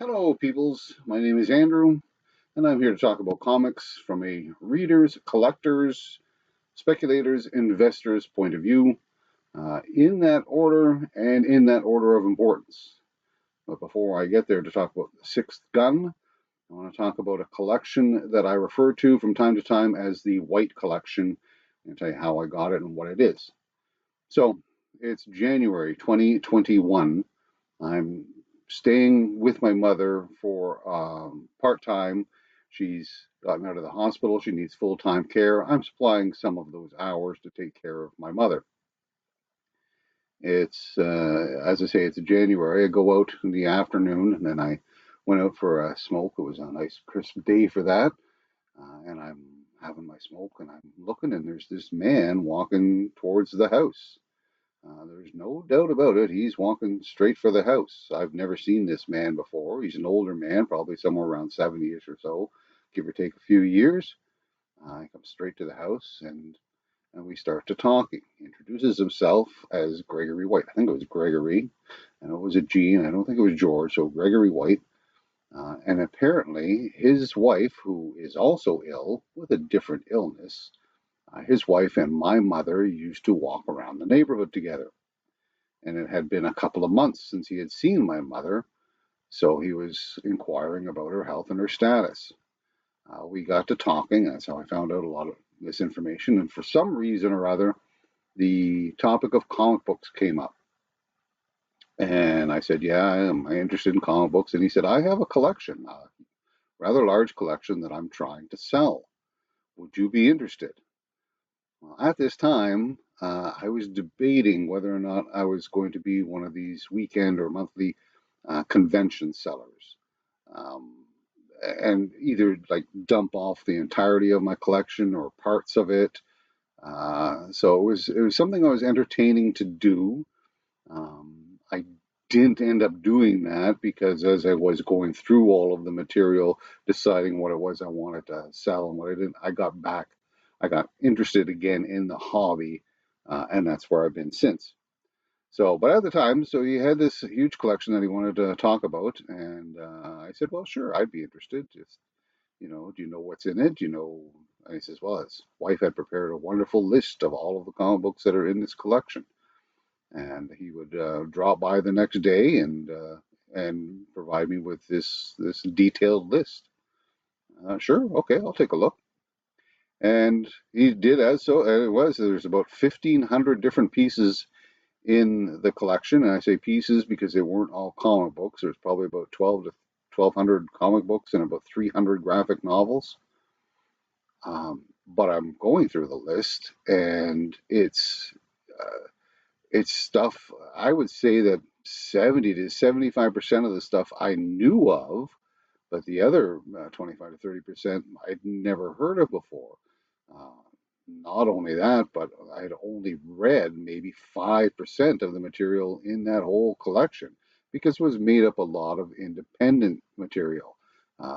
Hello, peoples. My name is Andrew, and I'm here to talk about comics from a readers, collectors, speculators, investors point of view, in that order and in that order of importance. But before I get there to talk about the Sixth Gun, I want to talk about a collection that I refer to from time to time as the White Collection and tell you how I got it and what it is. So it's January 2021. I'm staying with my mother for part time. She's gotten out of the hospital. She needs full time care. I'm supplying some of those hours to take care of my mother. It's, as I say, it's January. I go out in the afternoon and then I went out for a smoke. It was a nice crisp day for that. And I'm having my smoke and I'm looking and there's this man walking towards the house. There's no doubt about it. He's walking straight for the house. I've never seen this man before. He's an older man, probably somewhere around 70ish or so, give or take a few years. He comes straight to the house and we start to talking. He introduces himself as Gregory White. I think it was Gregory. I know it was a G, and I don't think it was George, so Gregory White. And apparently, his wife, who is also ill with a different illness, his wife and my mother used to walk around the neighborhood together. And it had been a couple of months since he had seen my mother, so he was inquiring about her health and her status. We got to talking. That's how I found out a lot of this information. And for some reason or other, the topic of comic books came up. And I said, yeah, am I interested in comic books? And he said, I have a collection, a rather large collection that I'm trying to sell. Would you be interested? Well, at this time, I was debating whether or not I was going to be one of these weekend or monthly convention sellers, um, and either like dump off the entirety of my collection or parts of it. So it was something I was entertaining to do. I didn't end up doing that because as I was going through all of the material, deciding what it was I wanted to sell and what I didn't, I got interested again in the hobby, and that's where I've been since. So, but at the time, so he had this huge collection that he wanted to talk about, and I said, well, sure, I'd be interested. Just, do you know what's in it? Do you know? And he says, well, his wife had prepared a wonderful list of all of the comic books that are in this collection and he would drop by the next day and provide me with this detailed list. Sure, okay, I'll take a look. And he did as so. And it was there's about 1,500 different pieces in the collection, and I say pieces because they weren't all comic books. There's probably about 12 to 1,200 comic books and about 300 graphic novels. But I'm going through the list, and it's stuff I would say that 70 to 75% of the stuff I knew of, but the other 25 to 30% I'd never heard of before. Uh, Not only that, but I'd only read maybe 5% of the material in that whole collection because it was made up a lot of independent material.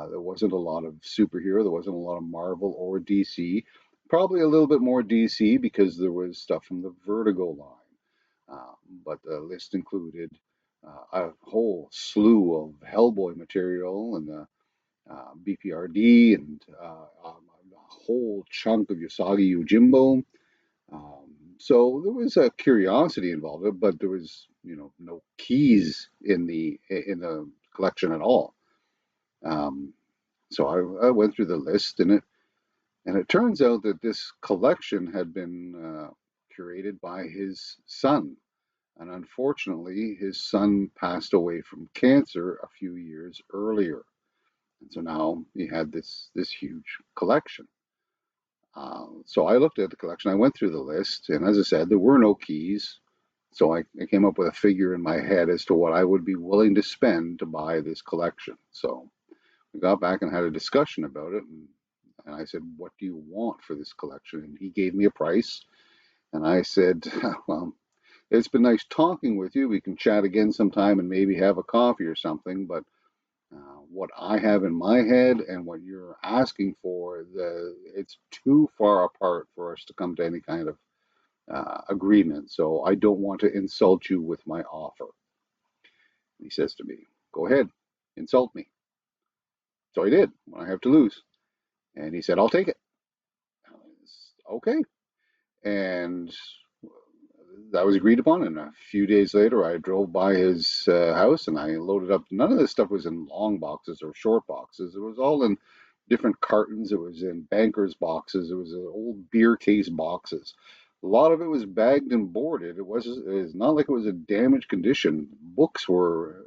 There wasn't a lot of superhero, there wasn't a lot of Marvel or DC. Probably a little bit more DC because there was stuff from the Vertigo line. But the list included a whole slew of Hellboy material and BPRD and a whole chunk of Usagi Yojimbo. So there was a curiosity involved, but there was no keys in the collection at all. Um, so I went through the list and it turns out that this collection had been curated by his son. And unfortunately, his son passed away from cancer a few years earlier. And so now he had this huge collection. So I looked at the collection. I went through the list, and as I said, there were no keys. So I came up with a figure in my head as to what I would be willing to spend to buy this collection. So we got back and had a discussion about it, and I said, "What do you want for this collection?" And he gave me a price, and I said, "Well, it's been nice talking with you. We can chat again sometime and maybe have a coffee or something. But what I have in my head and what you're asking for, it's too far apart for us to come to any kind of agreement. So I don't want to insult you with my offer." He says to me, "Go ahead." insult me. So I did. What I have to lose. And he said, I'll take it. Okay. And that was agreed upon. And a few days later, I drove by his house and I loaded up. None of this stuff was in long boxes or short boxes. It was all in different cartons. It was in bankers' boxes. It was old beer case boxes. A lot of it was bagged and boarded. It's not like it was a damaged condition. Books were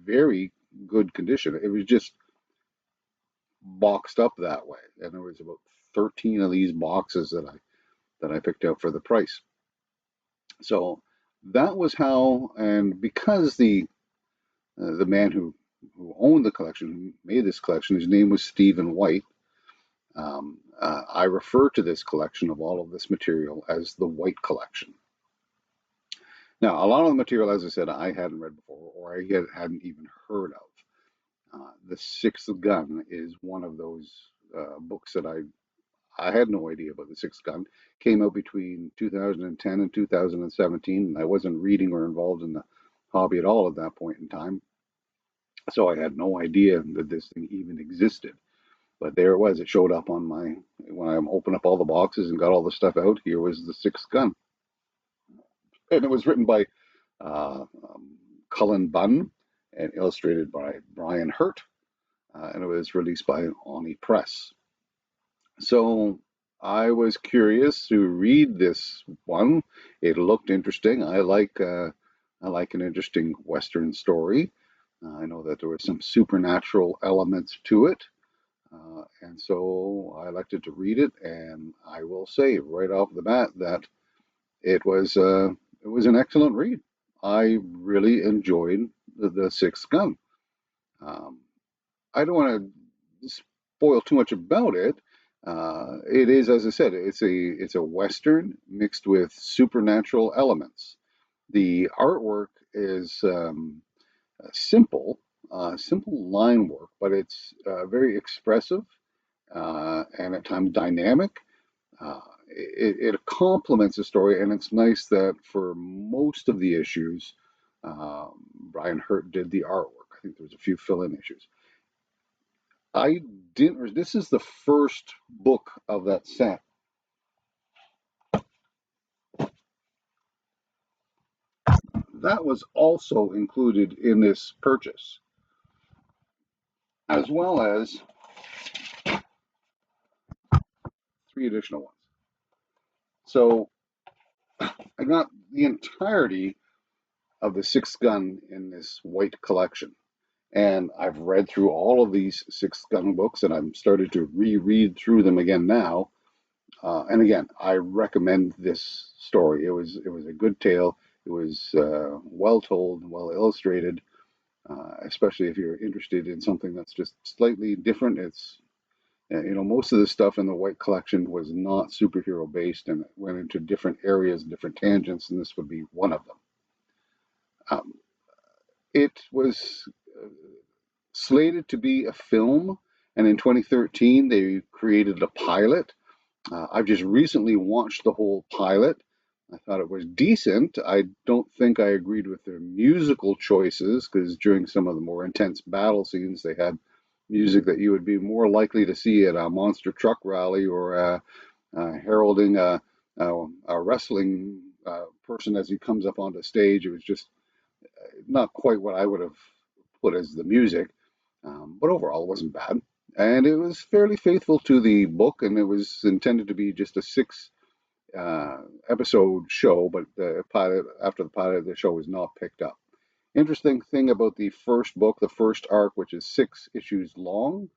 very good condition. It was just boxed up that way. And there was about 13 of these boxes that I picked out for the price. So that was how, and because the man who owned the collection, who made this collection, his name was Stephen White. I refer to this collection of all of this material as the White Collection. Now, a lot of the material, as I said, I hadn't read before, or I hadn't even heard of. The Sixth Gun is one of those books that I had no idea about. The Sixth Gun came out between 2010 and 2017, and I wasn't reading or involved in the hobby at all at that point in time. So I had no idea that this thing even existed. But there it was. It showed up on when I opened up all the boxes and got all the stuff out. Here was the Sixth Gun, and it was written by Cullen Bunn and illustrated by Brian Hurt, and it was released by Oni Press. So I was curious to read this one. It looked interesting. I like an interesting Western story. I know that there were some supernatural elements to it, and so I elected to read it. And I will say right off the bat that it was an excellent read. I really enjoyed the Sixth Gun. Um, I don't want to spoil too much about it. It is, as I said, it's a western mixed with supernatural elements. The artwork is simple, simple line work, but it's very expressive and at times dynamic. It complements the story, and it's nice that for most of the issues, Brian Hurt did the artwork. I think there's a few fill-in issues. I didn't. This is the first book of that set. That was also included in this purchase, as well as three additional ones. So I got the entirety of the Sixth Gun in this white collection. And I've read through all of these Sixth Gun books, and I'm started to reread through them again now. And again, I recommend this story. It was a good tale. It was well told, well illustrated, especially if you're interested in something that's just slightly different. It's most of the stuff in the White Collection was not superhero based, and it went into different areas, different tangents, and this would be one of them. Um, it was slated to be a film, and in 2013 they created a pilot. I've just recently watched the whole pilot. I thought it was decent. I don't think I agreed with their musical choices because during some of the more intense battle scenes, they had music that you would be more likely to see at a monster truck rally or heralding a wrestling person as he comes up onto stage. It was just not quite what I would have put as the music, but overall, it wasn't bad. And it was fairly faithful to the book, and it was intended to be just a six episode show, but the pilot, after the pilot, the show was not picked up. Interesting thing about the first book, the first arc, which is 6 issues long,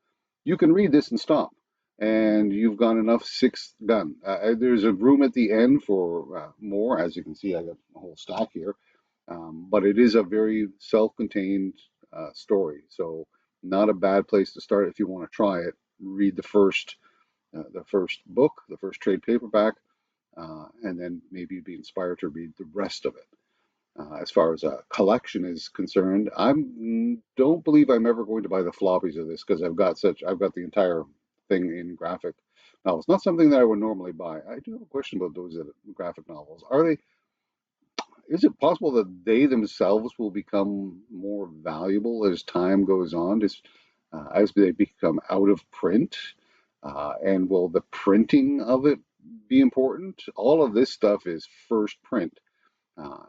you can read this and stop, and you've got enough Sixth Gun. There's a room at the end for more. As you can see, I got a whole stack here, but it is a very self-contained story, so not a bad place to start if you want to try it. Read the first book, the first trade paperback, and then maybe be inspired to read the rest of it. As far as a collection is concerned, I don't believe I'm ever going to buy the floppies of this because I've got the entire thing in graphic novels. Not something that I would normally buy. I do have a question about those graphic novels. Are they? is it possible that they themselves will become more valuable as time goes on, as they become out of print? And will the printing of it be important? All of this stuff is first print.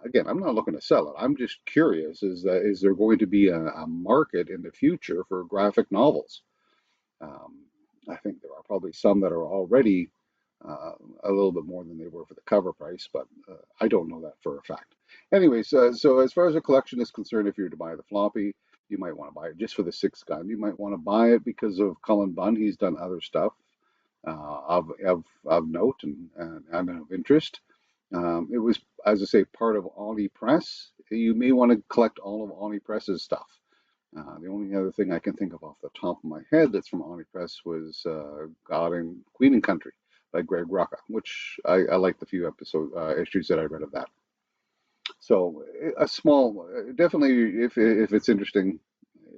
Again, I'm not looking to sell it. I'm just curious: is there going to be a market in the future for graphic novels? Um, I think there are probably some that are already uh, a little bit more than they were for the cover price, but I don't know that for a fact. Anyways, so as far as a collection is concerned, if you're to buy the floppy, you might want to buy it just for the six gun. You might want to buy it because of Cullen Bunn. He's done other stuff of note and of interest. It was, as I say, part of Oni Press. You may want to collect all of Oni Press's stuff. The only other thing I can think of off the top of my head that's from Oni Press was God and Queen and Country by Greg Rucka, which I liked the few issues that I read of that. So a small, definitely if it's interesting,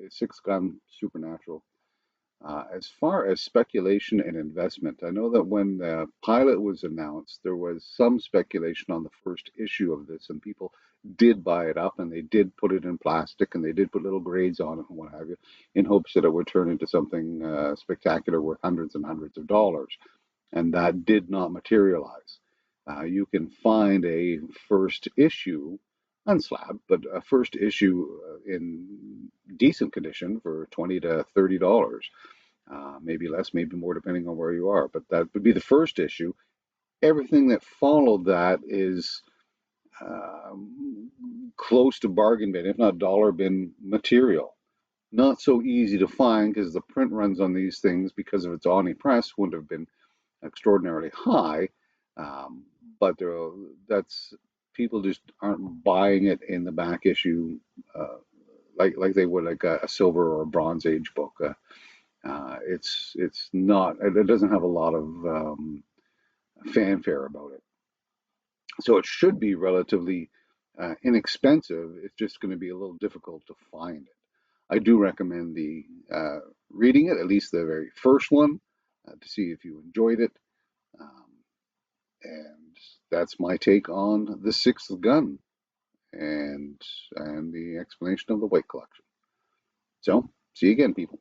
six gun supernatural. As far as speculation and investment, I know that when the pilot was announced, there was some speculation on the first issue of this, and people did buy it up and they did put it in plastic and they did put little grades on it and what have you, in hopes that it would turn into something spectacular worth hundreds and hundreds of dollars. And that did not materialize. You can find a first issue, unslabbed, but a first issue in decent condition for $20 to $30, maybe less, maybe more, depending on where you are. But that would be the first issue. Everything that followed that is close to bargain bin, if not dollar bin material. Not so easy to find because the print runs on these things, because of its Oni Press, wouldn't have been extraordinarily high. Um, but that's people just aren't buying it in the back issue like they would like a silver or a bronze age book. It's not, it doesn't have a lot of fanfare about it. So it should be relatively inexpensive. It's just going to be a little difficult to find it. I do recommend the reading it, at least the very first one, to see if you enjoyed it. Um, and that's my take on the Sixth Gun and the explanation of the White Collection. So, see you again, people.